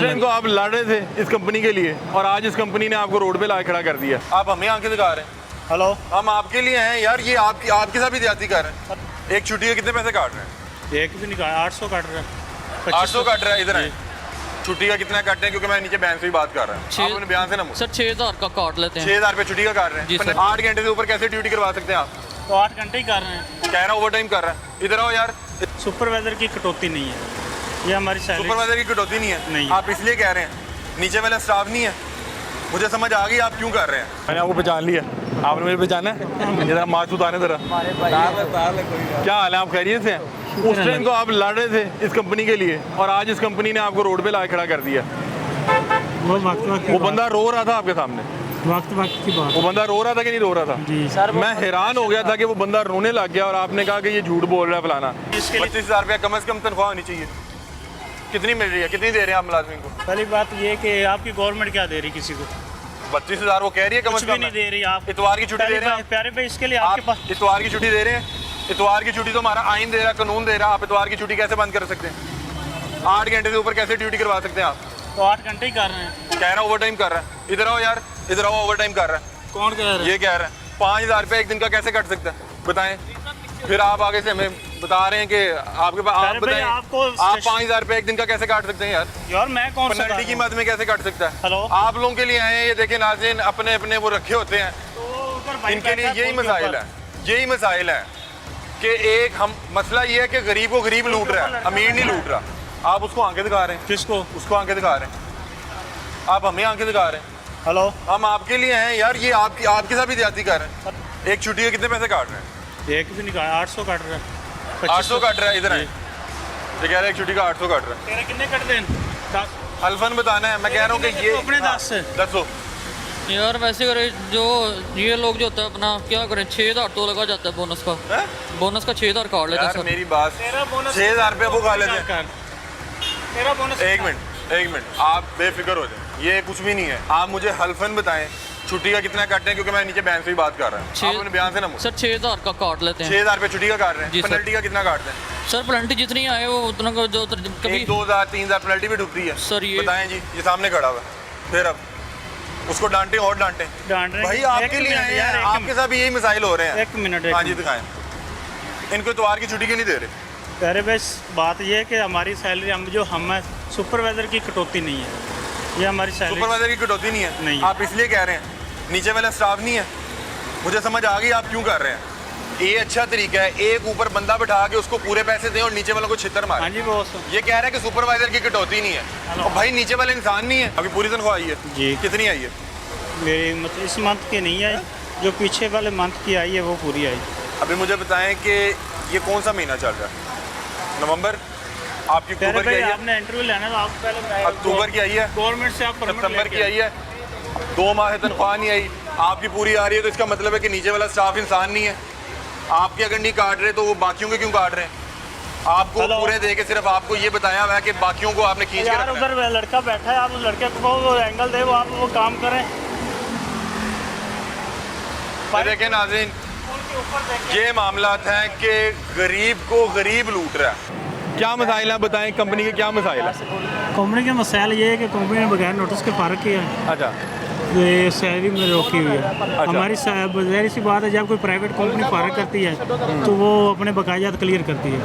Time तो आप लड़ रहे थे इस कंपनी के लिए और आज इस कंपनी ने आपको रोड पे ला खड़ा कर दिया। आप हमें आंखें दिखा रहे हैं। हेलो, हम आपके लिए हैं यार, ये आपके साथ भी ज्यादती कर रहे हैं। एक छुट्टी के कितने पैसे काट रहे हैं? एक भी नहीं कहा, 800 काट रहा है। 800 काट रहा है। इधर है छुट्टी का कितना काटते हैं? क्योंकि मैं नीचे बयान से भी बात कर रहा हूँ। आप अपने बयान से ना सर 6000 का काट लेते हैं। 6000 रुपये छुट्टी का काट रहे हैं। 8 घंटे से ऊपर कैसे ड्यूटी करवा सकते हैं आप? तो 8 घंटे ही कर रहे हैं। कह रहा ओवर टाइम कर रहा है। इधर आओ यार। सुपरवाइजर की कटौती नहीं है, ये हमारी सैलरी। सुपरवाइजर की कटौती नहीं है? नहीं। आप इसलिए कह रहे हैं नीचे वाला स्टाफ नहीं है? मुझे समझ आ गई आप क्यों कर रहे हैं। मैंने आपको पहचान लिया, आपने मुझे पहचाना है। जरा मार्क्स उतारे जरा। क्या हाल है, आप खैरियत से हैं? उस टाइम तो आप लड़ रहे थे इस कंपनी के लिए और आज इस कंपनी ने आपको रोड पे ला खड़ा कर दिया। वो बंदा रो रहा था आपके सामने। वक्त की बात। वो बंदा रो रहा था कि नहीं रो रहा था? जी सर, मैं हैरान हो गया था कि वो बंदा रोने लग गया और आपने कहा कि ये झूठ बोल रहा है फलाना। 25,000 रुपया कम से कम तनख्वाह होनी चाहिए। कितनी मिल रही है, कितनी दे रहे हैं आप मुलाजिम को? पहली बात ये कि आपकी गवर्नमेंट क्या दे रही किसी को? 25,000 वो कह रही है कम से कम नहीं दे रही। आप इतवार की छुट्टी दे रहे हैं प्यारे भाई, इसके लिए आपके पास इतवार की छुट्टी दे रहे हैं। इतवार की छुट्टी तो हमारा आइन दे रहा है, कानून दे रहा है। आप इतवार की छुट्टी कैसे बंद कर सकते हैं? 8 घंटे से ऊपर कैसे ड्यूटी करवा सकते हैं आप? तो 8 घंटे ही कर रहे हैं। कह रहा ओवर टाइम कर रहा है। इधर आओ यार, इधर आओ। ओवर टाइम कर रहा है। कौन कह रहा है? ये कह रहा है। 5,000 रुपये एक दिन का कैसे कट सकता है बताएं? फिर आप आगे से हमें बता रहे हैं कि आपके पास, आप बताएं आप 5,000 रुपये एक दिन का कैसे काट सकते हैं यार? यार मैं कौन सा पेनल्टी की मद में कैसे काट सकता है? हेलो, आप लोगों के लिए आए हैं। ये देखें नाज़रीन, अपने अपने वो रखे होते हैं। तो इनके लिए यही मसाइल है, यही मसाइल है कि एक हम मसला ये है कि गरीब को गरीब लूट रहा है, अमीर नहीं लूट रहा। आप उसको आंखें दिखा रहे हैं। किसको? उसको आंखें दिखा रहे हैं। आप हमें आंखें दिखा रहे हैं। हेलो, हम आपके लिए हैं यार, ये आपके साथ भी ज्यादती कर रहे हैं। एक छुट्टी के कितने पैसे काट रहे हैं? एक भी नहीं कहा, 800 काट रहा है। 800 काट रहा है। इधर है ये कह रहा है एक छुट्टी का 800 काट रहा है। तेरे कितने कट दें? हल्फन बताना है। मैं कह रहा हूँ कि ये अपने 10 से 10 यार वैसे करे जो ये लोग जो होता है अपना क्या करें, 6000 तो लगा जाता है बोनस का। बोनस का 6000 काट लेते हैं यार सर। मेरी बात, 6,000 रुपये वो खा लेते हैं। तेरा बोनस। एक मिनट आप बेफिक्र हो जाए, ये कुछ भी नहीं है। आप मुझे हल्फन बताएं छुट्टी का कितना काटते हैं? क्योंकि मैं नीचे बयान से भी बात कर रहा हूँ। आप अपने बयान से ना सर 6000 का काट लेते हैं। 6,000 रुपये छुट्टी का काट रहे हैं। पेनल्टी का कितना काटते हैं? सर पेनल्टी जितनी आए वो उतना जो कभी 2,000 3,000 पेनल्टी भी डूबती है सर। ये बताएं जी, ये सामने खड़ा हुआ है। फिर अब उसको डांटे और डांटे भाई, आपके लिए आए हैं। आपके साथ भी यही मिसाइल हो रहे हैं। एक मिनट। हाँ जी दिखाएं। इनको इतवार की छुट्टी क्यों नहीं दे रहे? अरे बस बात ये है कि हमारी सैलरी हम सुपरवाइजर की कटौती नहीं है, ये हमारी सैलरी। सुपरवाइजर की कटौती नहीं है? नहीं। आप इसलिए कह रहे हैं नीचे वाला स्टाफ नहीं है? मुझे समझ आ गई आप क्यों कर रहे हैं। ये अच्छा तरीका है, एक ऊपर बंदा बैठा के उसको पूरे पैसे दें और नीचे वालों को छितर मारे। हाँ जी बॉस। ये कह रहा है कि सुपरवाइजर की कटौती नहीं है। और भाई नीचे वाले इंसान नहीं है। अभी पूरी तनख्वाह आई है जी। कितनी आई है? मेरी मतलब इस मंथ की नहीं आई, जो पीछे वाले मंथ की आई है वो पूरी आई। अभी मुझे बताएं कि ये कौन सा महीना चल रहा है? नवंबर? आपकी अक्टूबर की आई है? आपने इंटरव्यू लेना था, आप पहले अक्टूबर की आई है, गवर्नमेंट से आप सितंबर की आई है, 2 माह से तनख्वाह नहीं आई, आपकी पूरी आ रही है। तो इसका मतलब है कि नीचे वाला स्टाफ इंसान नहीं है। आपकी अगर नहीं काट रहे तो वो बाकियों के क्यों काट रहे हैं? आपको पूरे दे के सिर्फ आपको ये बताया हुआ है कि बाकियों को आपने खींच के रखना है। उधर लड़का बैठा है, आप उस लड़के को वो एंगल दे, वो आप वो काम करें। देखें नाज़रीन, ये मामलात हैं कि गरीब को गरीब लूट रहा है। क्या मसाइल है बताएं, कंपनी के क्या मसाइल है? कंपनी के मसाइल ये है कि कंपनी ने बगैर नोटिस के फारग किया है। अच्छा। ये सैलरी में रोकी हुई है। हमारी ज़ाहिर सी बात है, जब कोई प्राइवेट कंपनी फारग करती है तो वो अपने बकायात क्लियर करती है।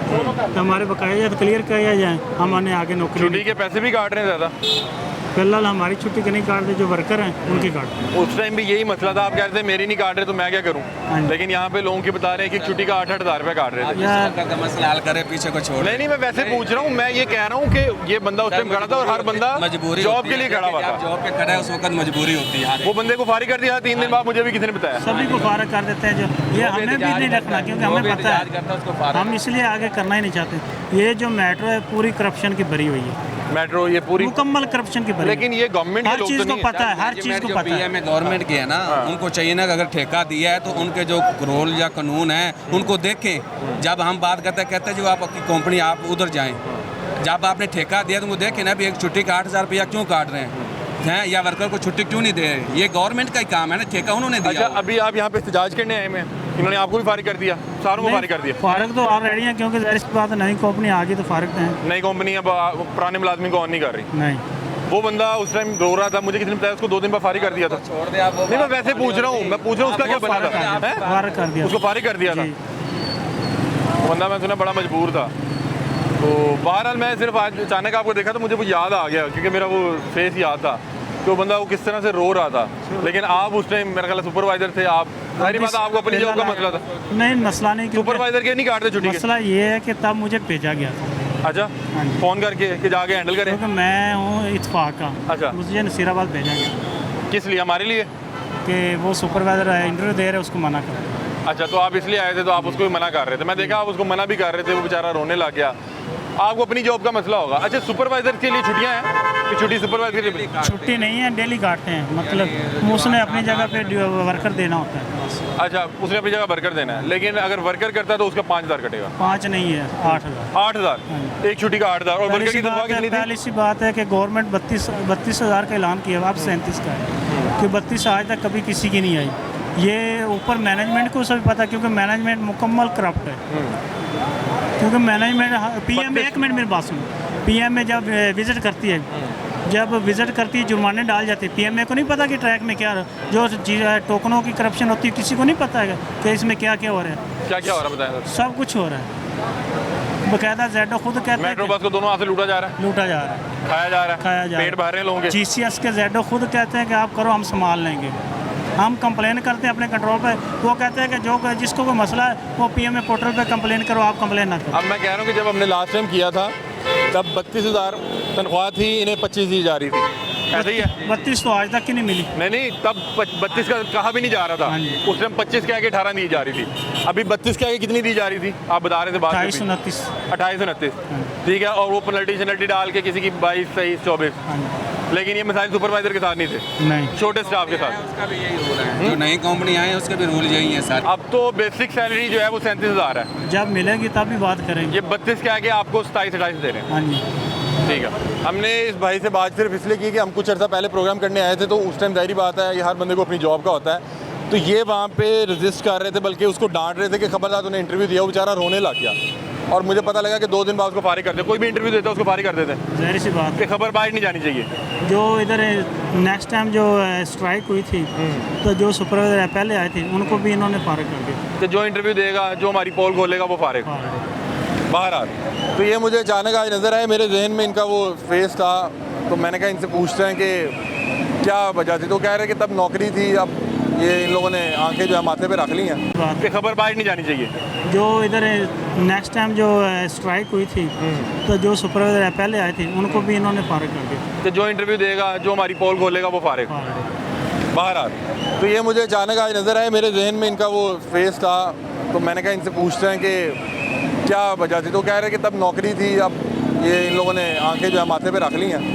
तो हमारे बकायात क्लियर किया जाए, हम आने आगे नौकरी। छुट्टी के पैसे भी काट रहे हैं ज़्यादा? फिलहाल हमारी छुट्टी के नहीं काटते, जो वर्कर हैं उनकी काटते हैं। उस टाइम भी यही मसला था, आप कह रहे थे मेरी नहीं काट रहे तो मैं क्या करूं? लेकिन यहाँ पे लोगों की बता रहे हैं कि छुट्टी का 8-8 हज़ार रुपये काट रहे थे। मसला हल करे, पीछे को छोड़। नहीं मैं वैसे पूछ रहा हूँ। मैं ये कह रहा हूँ कि ये बंदा उस टाइम खड़ा था और हर बंदा मजबूरी जॉब के लिए खड़ा हुआ था। जॉब पे खड़ा है, उस वक्त मजबूरी होती है। वो बंदे को फारिग कर दिया 3 दिन बाद, मुझे भी किसी ने बताया। सभी को फारग कर देते हैं। जो ये हमें भी नहीं रखना, क्योंकि हमें पता है, हम इसलिए आगे करना ही नहीं चाहते। ये जो मेट्रो है पूरी करप्शन की भरी हुई है। मेट्रो ये पूरी मुकम्मल करप्शन की भरी। लेकिन ये गवर्नमेंट हर चीज़ को पता है, हर चीज़ को पता है। गवर्नमेंट की है ना, उनको चाहिए ना कि अगर ठेका दिया है तो उनके जो रूल या कानून है उनको देखें। जब हम बात करते हैं जो आपकी कंपनी आप उधर जाएं, जब आपने ठेका दिया तो उनको देखें ना भी एक छुट्टी का 8,000 रुपया क्यों काट रहे हैं, या वर्कर को छुट्टी क्यों नहीं दे रहे? ये गवर्नमेंट का ही काम है ना, ठेका उन्होंने दिया। अच्छा, अभी आप यहाँ पे एहतजाज करने आए हैं, इन्होंने आपको भी फारिग कर दिया, सारों को फारिग कर दिया? फारग तो ऑलरेडी है, क्योंकि ज़ाहिर सी बात है नई कंपनी आ गई तो फारग है। नई कंपनी अब पुराने मुलाजमी को ऑन नहीं कर रही। नहीं, वो बंदा उस टाइम रो रहा था, मुझे किसी ने बताया उसको 2 दिन बाद फारिग कर दिया था। छोड़ दे आप वो नहीं मैं वैसे पूछ रहा हूँ, मैं पूछ रहा हूँ उसका क्या बना था, हैं? फारिग कर दिया उसको फारिग कर दिया था। जी। वो बंदा मैं सुना बड़ा मजबूर था। तो बहरहाल मैं सिर्फ आज अचानक आपको देखा तो मुझे वो याद आ गया, क्योंकि मेरा वो फेस याद था कि वो बंदा वो किस तरह से रो रहा था। लेकिन आप उस टाइम मेरा ख्याल है सुपरवाइजर थे, आप सारी बात आपको अपनी जॉब का मसला था। नहीं मसला नहीं, क्योंकि सुपरवाइजर के नहीं काटते छुट्टी के? मसला ये है कि तब मुझे भेजा गया था, अच्छा, हाँ जी। फोन करके कि जाके हैंडल करें। क्योंकि मैं हूँ इत्तेफाक का। अच्छा। मुझे नसीराबाद भेजा गया किस लिए? हमारे लिए? कि वो सुपरवाइजर इंटरव्यू दे रहे उसको मना कर। अच्छा, तो आप इसलिए आए थे, तो आप उसको भी मना कर रहे थे। मैं देखा आप उसको मना भी कर रहे थे, वो बेचारा रोने लग गया। आपको अपनी जॉब का मसला होगा। अच्छा, सुपरवाइजर के लिए छुट्टियां हैं कि छुट्टी सुपरवाइजर के लिए? छुट्टी नहीं है, डेली काटते हैं, मतलब उसने अपनी जगह पे वर्कर देना होता है बस। अच्छा, उसने अपनी जगह वर्कर देना है, लेकिन अगर वर्कर करता है तो उसका 5000 कटेगा। 5 नहीं है, 8000। 8000 एक छुट्टी का 8000। और वर्कर की तनख्वाह कितनी थी? पहली सी बात है कि गवर्नमेंट 32,000 का ऐलान किया, अब 37 का है, कि 32 आज तक कभी किसी की नहीं आई। ये ऊपर मैनेजमेंट को सभी पता, क्योंकि मैनेजमेंट मुकम्मल करप्ट है। क्योंकि मैनेजमेंट पीएम, एक मिनट मेरी बात सुनो, पीएम में जब विजिट करती है, जब विजिट करती है जुर्माने डाल जाते हैं। पीएमए को नहीं पता कि ट्रैक में क्या जो टोकनों की करप्शन होती है, किसी को नहीं पता है कि इसमें क्या क्या हो रहा है। क्या क्या हो रहा है बताएं? सब कुछ हो रहा है बकायदा। जेडो खुद कहते हैं मेट्रो बस को दोनों हाथ से लूटा जा रहा है, लूटा जा रहा है, खाया जा रहा है, खाया जा रहा है। पेट भर रहे हैं लोगों के। जीसीएस के जेडो खुद कहते हैं कि आप करो, हम संभाल लेंगे। हम कंप्लेन करते हैं अपने कंट्रोल पे, वो कहते हैं कि जो जिसको कोई मसला है वो पीएमए पोर्टल पे कंप्लेन करो, आप कंप्लेन ना करो। अब मैं कह रहा हूँ कि जब हमने लास्ट टाइम किया था तब 32,000 तनख्वाह थी, इन्हें 25 दी जा रही थी, ऐसे ही है? 32 तो आज तक की नहीं मिली। नहीं, तब 32 का कहा भी नहीं जा रहा था। हाँ जी। उस टाइम 25 के आगे 18 दी जा रही थी। अभी 32 के आगे कितनी दी जा रही थी आप बता रहे थे? 2829। 2829, ठीक है। और वो पेनल्टी डाल के किसी की 22, 23, 24। लेकिन ये मिसाइल सुपरवाइजर के साथ नहीं थे, नहीं, छोटे स्टाफ के साथ। उसका भी यही रूल है, जो नई कंपनी आई है उसके भी रूल यही है सर। अब तो बेसिक सैलरी जो है वो 37,000 है। जब मिलेगी तब भी बात करेंगे। ये 32 के आगे आपको 27-28 दे रहे हैं। हाँ जी। ठीक है। हमने इस भाई से बात सिर्फ इसलिए की कि हम कुछ अर्सा पहले प्रोग्राम करने आए थे, तो उस टाइम जाहिर बात है ये हर बंदे को अपनी जॉब का होता है। तो ये वहाँ पे रजिस्ट कर रहे थे, बल्कि उसको डांट रहे थे कि खबरदार तूने इंटरव्यू दिया। वो बेचारा रोने लग गया और मुझे पता लगा कि 2 दिन बाद उसको फारिग करते। कोई भी इंटरव्यू देता है उसको फारिग कर देते हैं। जाहिर सी बात कि खबर बाहर नहीं जानी चाहिए। जो इधर नेक्स्ट टाइम जो स्ट्राइक हुई थी, तो जो सुपरवाइजर पहले आए थे उनको भी इन्होंने फारिग कर दिया। कि जो इंटरव्यू देगा, जो हमारी पोल खोलेगा वो फारिग बाहर आ। तो ये मुझे अचानक आज नज़र आया, मेरे जहन में इनका वो फेस था, तो मैंने कहा इनसे पूछते हैं कि क्या वजह थी। तो कह रहे कि तब नौकरी थी, अब ये इन लोगों ने आंखें जो है माथे पे रख ली हैं कि खबर बाहर नहीं जानी चाहिए। जो इधर नेक्स्ट टाइम जो स्ट्राइक हुई थी, तो जो सुपरवाइजर पहले आए थे उनको भी इन्होंने फारिग कर दिया। कि जो इंटरव्यू देगा, जो हमारी पोल खोलेगा वो फारिग बाहर आ। तो ये मुझे अचानक आज नज़र आया, मेरे जहन में इनका वो फेस था, तो मैंने कहा इनसे पूछते हैं कि क्या वजह थी। तो कह रहे कि तब नौकरी थी, अब ये इन लोगों ने आंखें जो है माथे पे रख ली हैं।